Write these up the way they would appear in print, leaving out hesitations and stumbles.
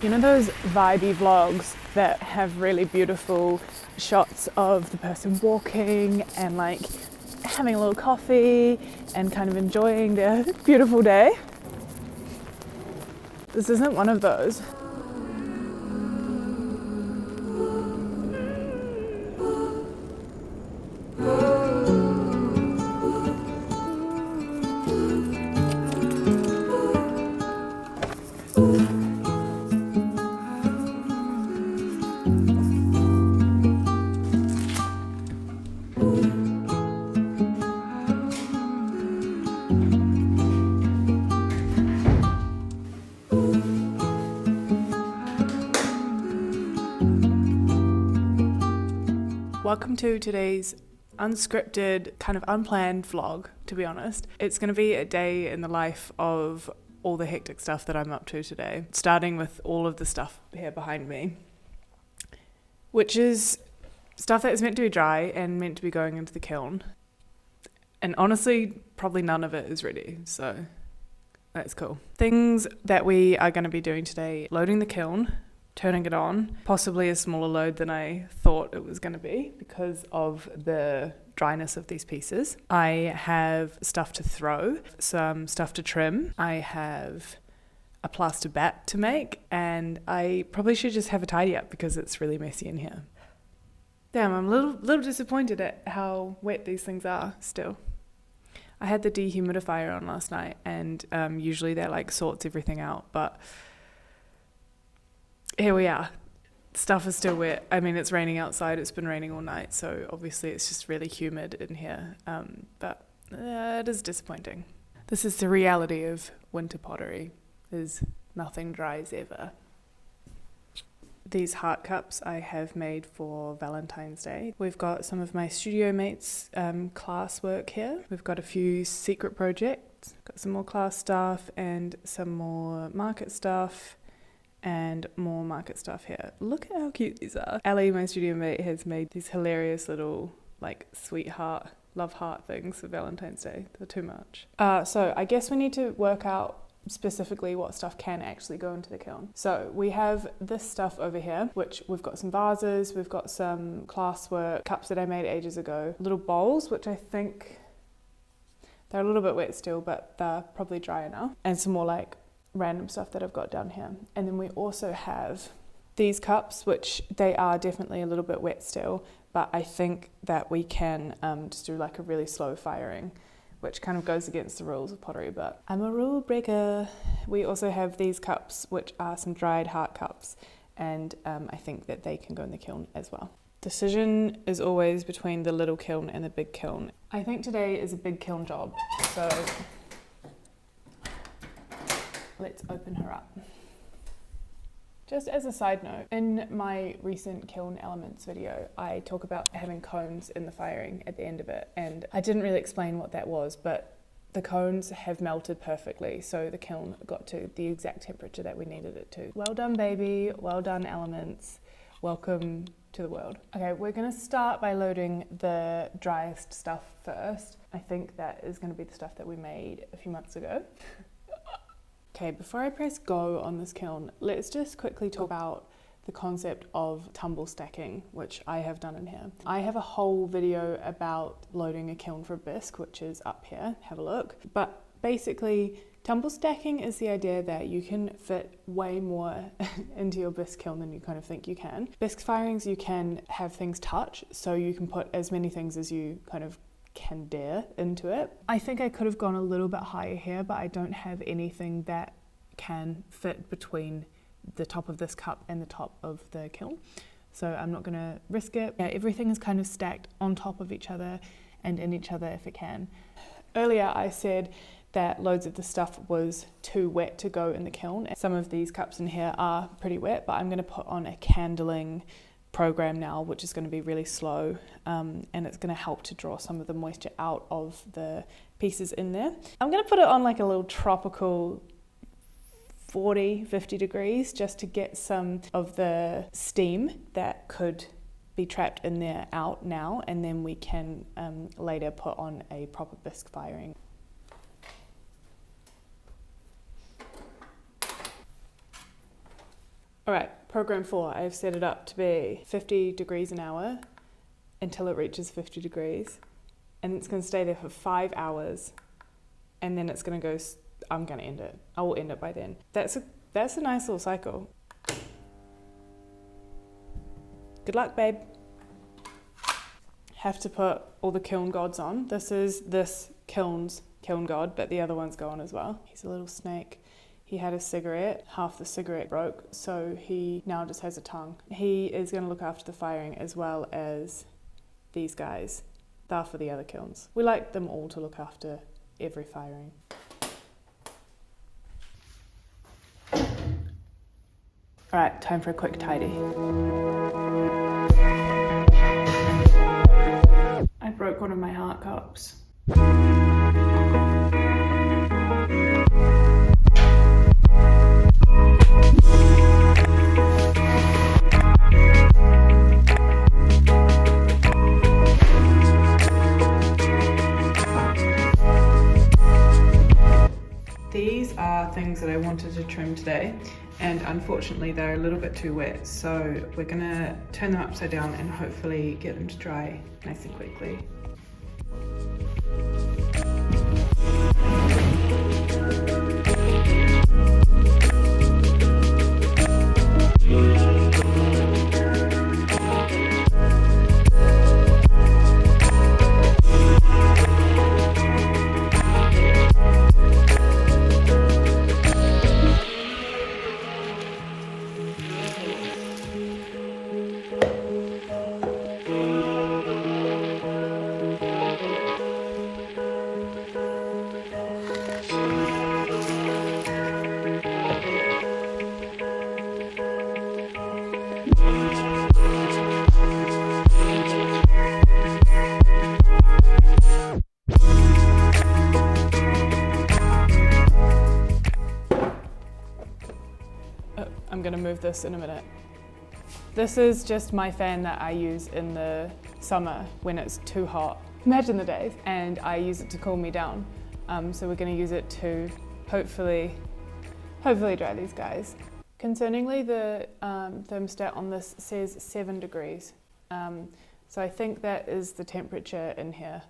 You know those vibey vlogs that have really beautiful shots of the person walking and like having a little coffee and kind of enjoying their beautiful day? This isn't one of those. Welcome to today's unscripted, kind of unplanned vlog, to be honest. It's going to be a day in the life of all the hectic stuff that I'm up to today, starting with all of the stuff here behind me, which is stuff that is meant to be dry and meant to be going into the kiln. And honestly, probably none of it is ready, so that's cool. Things that we are going to be doing today: loading the kiln, turning it on, possibly a smaller load than I thought it was going to be because of the dryness of these pieces. I have stuff to throw, some stuff to trim. I have a plaster bat to make, and I probably should just have a tidy up because it's really messy in here. Damn, I'm a little disappointed at how wet these things are still. I had the dehumidifier on last night, and usually that like sorts everything out, but here we are. Stuff is still wet. I mean, it's raining outside. It's been raining all night, so obviously it's just really humid in here. But it is disappointing. This is the reality of winter pottery, is nothing dries ever. These heart cups I have made for Valentine's Day. We've got some of my studio mates' class work here. We've got a few secret projects. Got some more class stuff and some more market stuff. And more market stuff here. Look at how cute these are. Ali, my studio mate, has made these hilarious little like sweetheart, love heart things for Valentine's Day. They're too much. So I guess we need to work out specifically what stuff can actually go into the kiln. So we have this stuff over here, which we've got some vases, we've got some classwork, cups that I made ages ago, little bowls, which I think they're a little bit wet still, but they're probably dry enough, and some more like random stuff that I've got down here. And then we also have these cups, which they are definitely a little bit wet still, but I think that we can just do like a really slow firing, which kind of goes against the rules of pottery, but I'm a rule breaker. We also have these cups, which are some dried heart cups, and I think that they can go in the kiln as well. Decision is always between the little kiln and the big kiln. I think today is a big kiln job, so let's open her up. Just as a side note, in my recent Kiln Elements video, I talk about having cones in the firing at the end of it, and I didn't really explain what that was, but the cones have melted perfectly, so the kiln got to the exact temperature that we needed it to. Well done, baby. Well done, Elements. Welcome to the world. Okay, we're gonna start by loading the driest stuff first. I think that is gonna be the stuff that we made a few months ago. Okay, before I press go on this kiln, let's just quickly talk about the concept of tumble stacking, which I have done in here. I have a whole video about loading a kiln for a bisque, which is up here, have a look. But basically, tumble stacking is the idea that you can fit way more into your bisque kiln than you kind of think you can. Bisque firings, you can have things touch, so you can put as many things as you kind of can dare into it. I think I could have gone a little bit higher here, but I don't have anything that can fit between the top of this cup and the top of the kiln, so I'm not gonna risk it. Yeah, everything is kind of stacked on top of each other and in each other if it can. Earlier I said that loads of the stuff was too wet to go in the kiln. Some of these cups in here are pretty wet, but I'm gonna put on a candling program now, which is going to be really slow, and it's going to help to draw some of the moisture out of the pieces in there. I'm going to put it on like a little tropical 40-50 degrees just to get some of the steam that could be trapped in there out now, and then we can later put on a proper bisque firing. All right, program 4, I've set it up to be 50 degrees an hour until it reaches 50 degrees. And it's going to stay there for 5 hours. And then it's going to go, I'm going to end it. I will end it by then. That's a nice little cycle. Good luck, babe. Have to put all the kiln gods on. This is this kiln's kiln god, but the other ones go on as well. He's a little snake. He had a cigarette, half the cigarette broke, so he now just has a tongue. He is going to look after the firing as well as these guys. They're for the other kilns. We like them all to look after every firing. All right, time for a quick tidy. I broke one of my heart cups. These are things that I wanted to trim today, and unfortunately they're a little bit too wet, so we're gonna turn them upside down and hopefully get them to dry nice and quickly. I'm gonna move this in a minute. This is just my fan that I use in the summer when it's too hot. Imagine the days. And I use it to cool me down. So we're gonna use it to hopefully dry these guys. Concerningly, the thermostat on this says 7 degrees. So I think that is the temperature in here,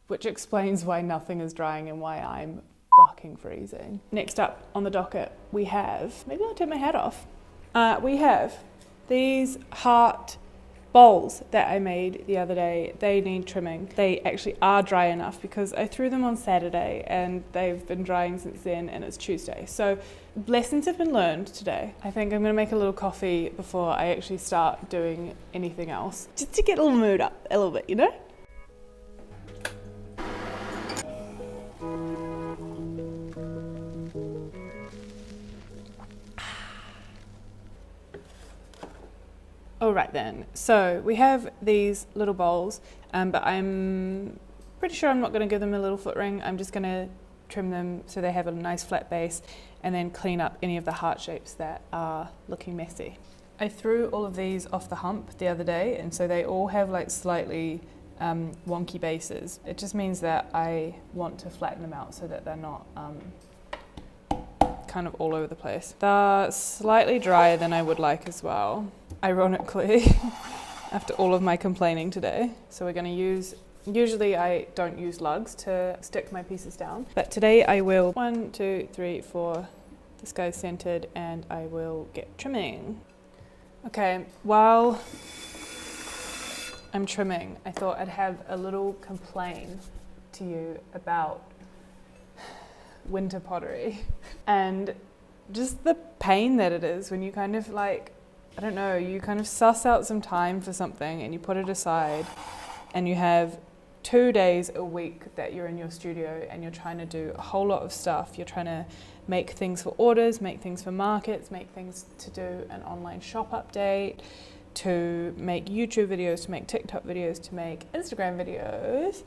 which explains why nothing is drying and why I'm fucking freezing. Next up on the docket, we have, maybe I'll take my hat off. We have these heart bowls that I made the other day. They need trimming. They actually are dry enough because I threw them on Saturday and they've been drying since then, and it's Tuesday. So lessons have been learned today. I think I'm gonna make a little coffee before I actually start doing anything else, just to get a little mood up a little bit, you know? All right then, so we have these little bowls, but I'm pretty sure I'm not going to give them a little foot ring. I'm just going to trim them so they have a nice flat base and then clean up any of the heart shapes that are looking messy. I threw all of these off the hump the other day, and so they all have like slightly wonky bases. It just means that I want to flatten them out so that they're not kind of all over the place. They're slightly drier than I would like as well, ironically, after all of my complaining today. So we're going to use, usually I don't use lugs to stick my pieces down, but today I will. 1, 2, 3, 4, this guy's centered, and I will get trimming. Okay, while I'm trimming, I thought I'd have a little complaint to you about winter pottery and just the pain that it is when you kind of like, I don't know, you kind of suss out some time for something and you put it aside, and you have 2 days a week that you're in your studio and you're trying to do a whole lot of stuff. You're trying to make things for orders, make things for markets, make things to do an online shop update, to make YouTube videos, to make TikTok videos, to make Instagram videos,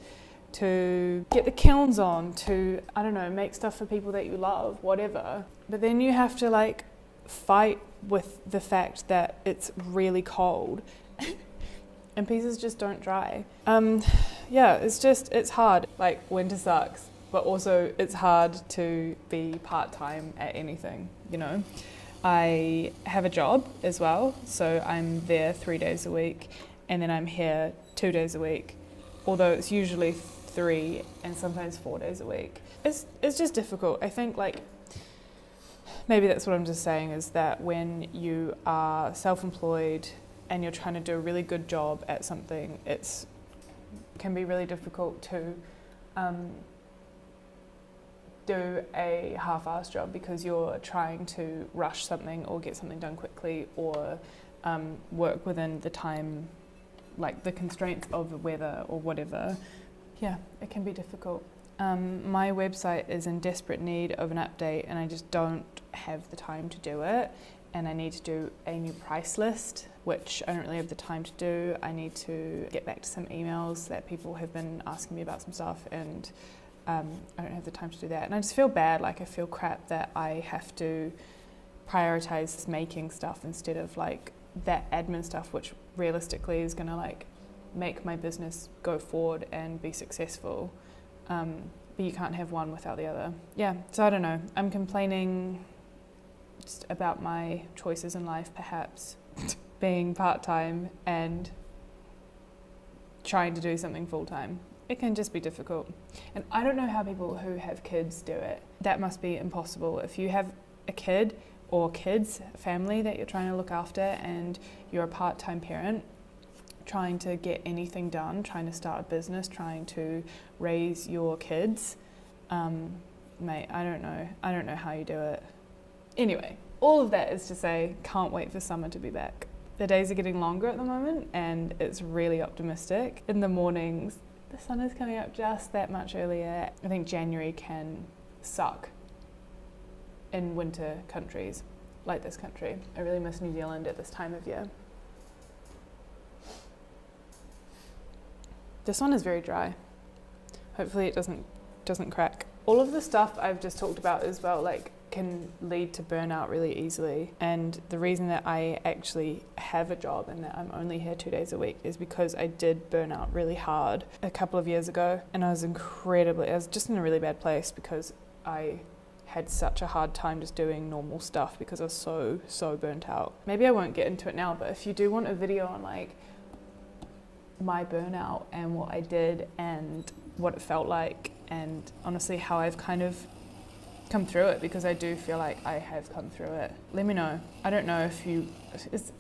to get the kilns on, to, I don't know, make stuff for people that you love, whatever. But then you have to like fight with the fact that it's really cold and pieces just don't dry. Yeah, it's hard. Like, winter sucks, but also it's hard to be part-time at anything, you know? I have a job as well, so I'm there 3 days a week, and then I'm here 2 days a week, although it's usually 3 and sometimes 4 days a week. It's just difficult. I think like maybe that's what I'm just saying, is that when you are self-employed and you're trying to do a really good job at something, it can be really difficult to do a half-assed job because you're trying to rush something or get something done quickly, or work within the time, like the constraints of the weather or whatever. Yeah, it can be difficult. My website is in desperate need of an update, and I just don't have the time to do it, and I need to do a new price list, which I don't really have the time to do. I need to get back to some emails that people have been asking me about some stuff, and I don't have the time to do that. And I just feel bad, like I feel crap that I have to prioritize making stuff instead of like that admin stuff, which realistically is gonna like make my business go forward and be successful. But you can't have one without the other. Yeah, so I don't know. I'm complaining just about my choices in life, perhaps being part-time and trying to do something full-time. It can just be difficult. And I don't know how people who have kids do it. That must be impossible. If you have a kid or kids, family that you're trying to look after, and you're a part-time parent, trying to get anything done, trying to start a business, trying to raise your kids, mate, I don't know how you do it. Anyway, all of that is to say, can't wait for summer to be back. The days are getting longer at the moment, and it's really optimistic. In the mornings, the sun is coming up just that much earlier. I think January can suck in winter countries like this country. I really miss New Zealand at this time of year. This one is very dry. Hopefully it doesn't crack. All of the stuff I've just talked about as well, like, can lead to burnout really easily. And the reason that I actually have a job and that I'm only here 2 days a week is because I did burn out really hard a couple of years ago, and I was just in a really bad place because I had such a hard time just doing normal stuff because I was so burnt out. Maybe I won't get into it now, but if you do want a video on like my burnout and what I did and what it felt like, and honestly how I've kind of come through it, because I do feel like I have come through it, let me know. I don't know if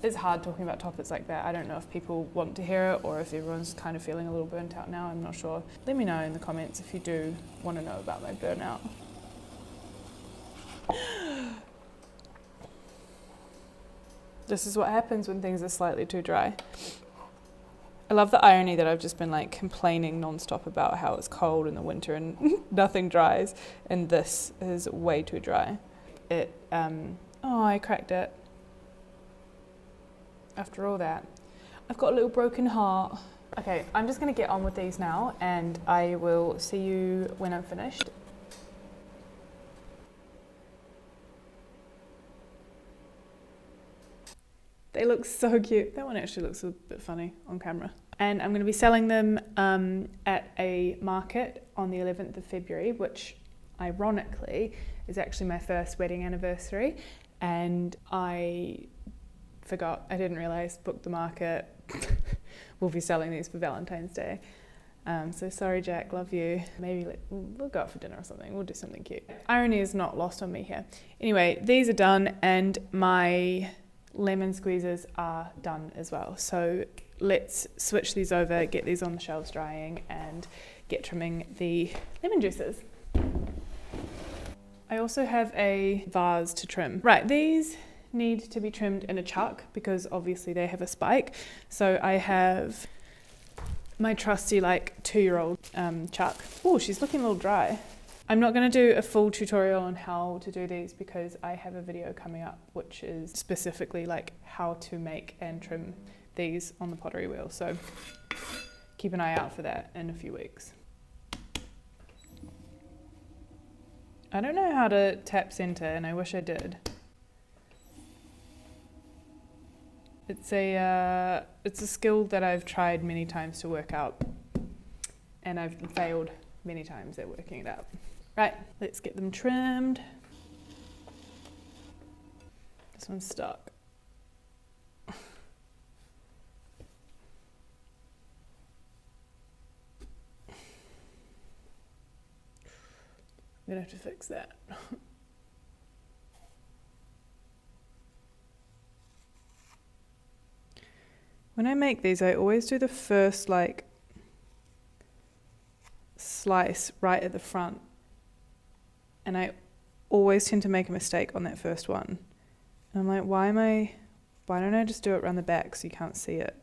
it's hard talking about topics like that. I don't know if people want to hear it or if everyone's kind of feeling a little burnt out now. I'm not sure. Let me know in the comments if you do want to know about my burnout. This is what happens when things are slightly too dry. I love the irony that I've just been like complaining nonstop about how it's cold in the winter and nothing dries, and this is way too dry. I cracked it. After all that, I've got a little broken heart. Okay, I'm just gonna get on with these now, and I will see you when I'm finished. They look so cute. That one actually looks a bit funny on camera. And I'm going to be selling them at a market on the 11th of February, which ironically is actually my first wedding anniversary. And I forgot, I didn't realise, booked the market. We'll be selling these for Valentine's Day. So sorry, Jack, love you. Maybe we'll go out for dinner or something. We'll do something cute. Irony is not lost on me here. Anyway, these are done, and my lemon squeezes are done as well. So let's switch these over, get these on the shelves drying, and get trimming the lemon juices. I also have a vase to trim. Right, these need to be trimmed in a chuck because obviously they have a spike. So I have my trusty like 2-year-old chuck. Oh, she's looking a little dry. I'm not going to do a full tutorial on how to do these because I have a video coming up which is specifically like how to make and trim these on the pottery wheel. So keep an eye out for that in a few weeks. I don't know how to tap center, and I wish I did. It's a skill that I've tried many times to work out, and I've failed many times at working it out. Right, let's get them trimmed. This one's stuck. I'm gonna have to fix that. When I make these, I always do the first like slice right at the front, and I always tend to make a mistake on that first one. And I'm like, why don't I just do it around the back so you can't see it?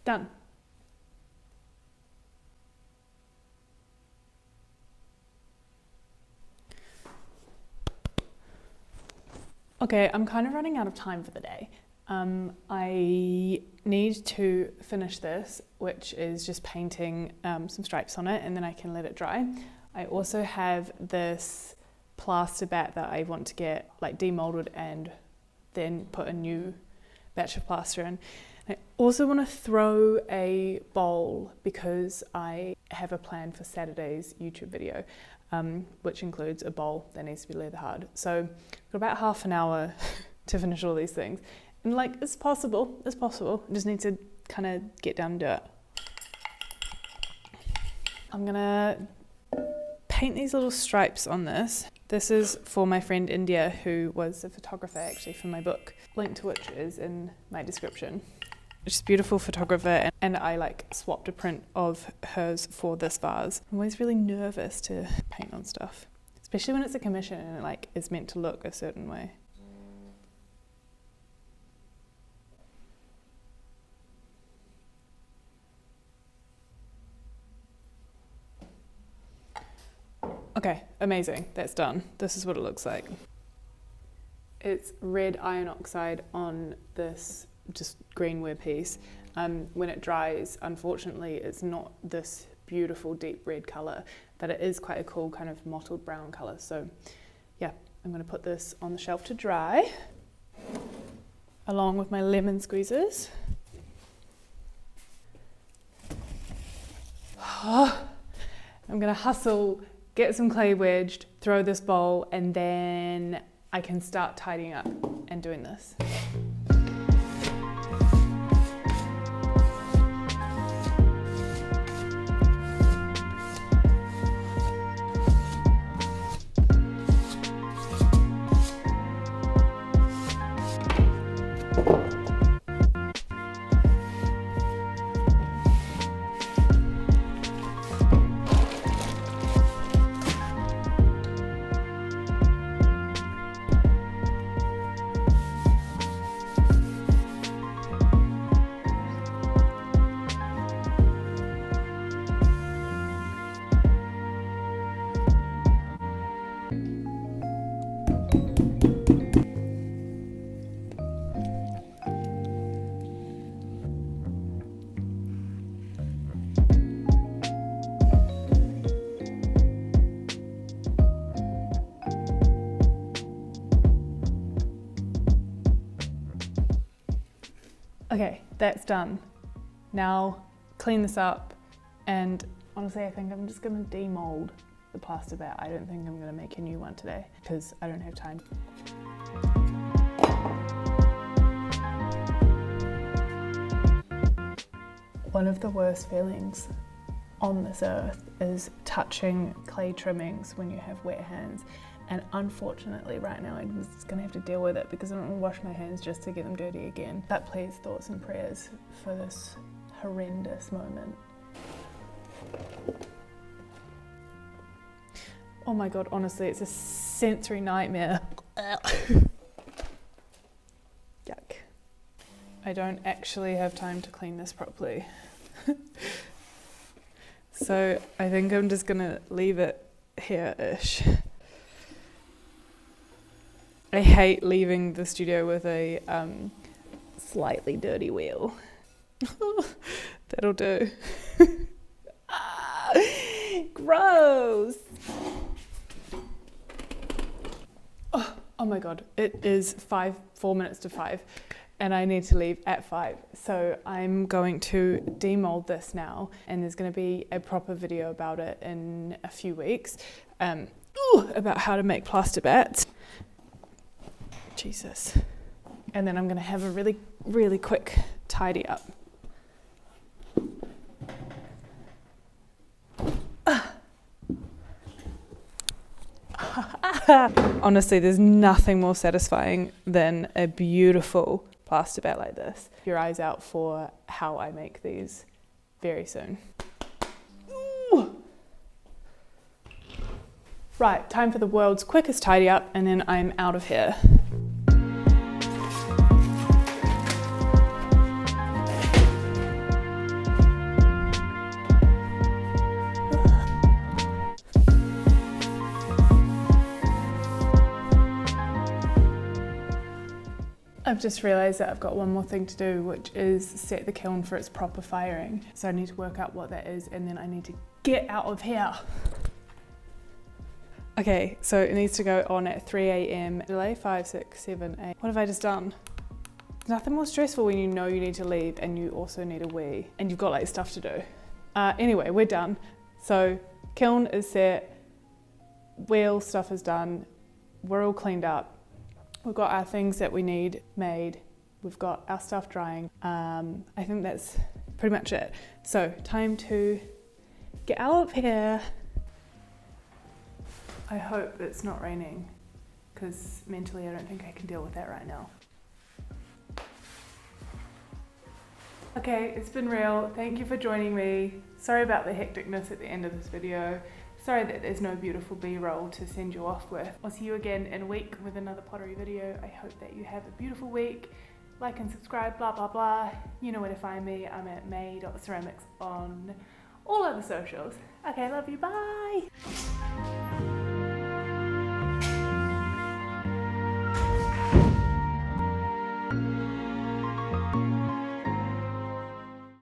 Done. Okay, I'm kind of running out of time for the day. I need to finish this, which is just painting some stripes on it, and then I can let it dry. I also have this plaster bat that I want to get like demolded and then put a new batch of plaster in. I also want to throw a bowl because I have a plan for Saturday's YouTube video, which includes a bowl that needs to be leather hard. So I've got about half an hour to finish all these things. And like, it's possible. I just need to kind of get down and do it. I'm gonna paint these little stripes on this. This is for my friend India, who was a photographer actually for my book, link to which is in my description. She's a beautiful photographer, and I like swapped a print of hers for this vase. I'm always really nervous to paint on stuff, especially when it's a commission and it like is meant to look a certain way. Okay, amazing, that's done. This is what it looks like. It's red iron oxide on this just greenware piece. When it dries, unfortunately, it's not this beautiful deep red colour, but it is quite a cool kind of mottled brown colour. So yeah, I'm going to put this on the shelf to dry, along with my lemon squeezers. I'm going to hustle, get some clay wedged, throw this bowl, and then I can start tidying up and doing this. Okay, that's done. Now clean this up, and honestly I think I'm just gonna demold the plaster bat. I don't think I'm gonna make a new one today because I don't have time. One of the worst feelings on this earth is touching clay trimmings when you have wet hands. And unfortunately right now I'm just gonna have to deal with it because I don't want to wash my hands just to get them dirty again. But please, thoughts and prayers for this horrendous moment. Oh my God, honestly, it's a sensory nightmare. Yuck. I don't actually have time to clean this properly. So I think I'm just gonna leave it here-ish. I hate leaving the studio with a slightly dirty wheel. That'll do. Gross. Oh my God, it is 4 minutes to 5, and I need to leave at 5. So I'm going to demold this now, and there's going to be a proper video about it in a few weeks, about how to make plaster bats. Jesus. And then I'm going to have a really, really quick tidy up. Honestly, there's nothing more satisfying than a beautiful plaster bat like this. Keep your eyes out for how I make these very soon. Ooh. Right, time for the world's quickest tidy up, and then I'm out of here. I've just realised that I've got one more thing to do, which is set the kiln for its proper firing. So I need to work out what that is, and then I need to get out of here. Okay, so it needs to go on at 3 AM. Delay 5, 6, 7, 8. What have I just done? There's nothing more stressful when you know you need to leave and you also need a wee and you've got like stuff to do. Anyway, we're done. So kiln is set, wheel stuff is done, we're all cleaned up. We've got our things that we need made. We've got our stuff drying. I think that's pretty much it. So time to get out of here. I hope it's not raining, because mentally I don't think I can deal with that right now. Okay, it's been real. Thank you for joining me. Sorry about the hecticness at the end of this video. Sorry that there's no beautiful B-roll to send you off with. I'll see you again in a week with another pottery video. I hope that you have a beautiful week. Like and subscribe, blah, blah, blah. You know where to find me. I'm at Mae.ceramics on all other socials. Okay, love you, bye.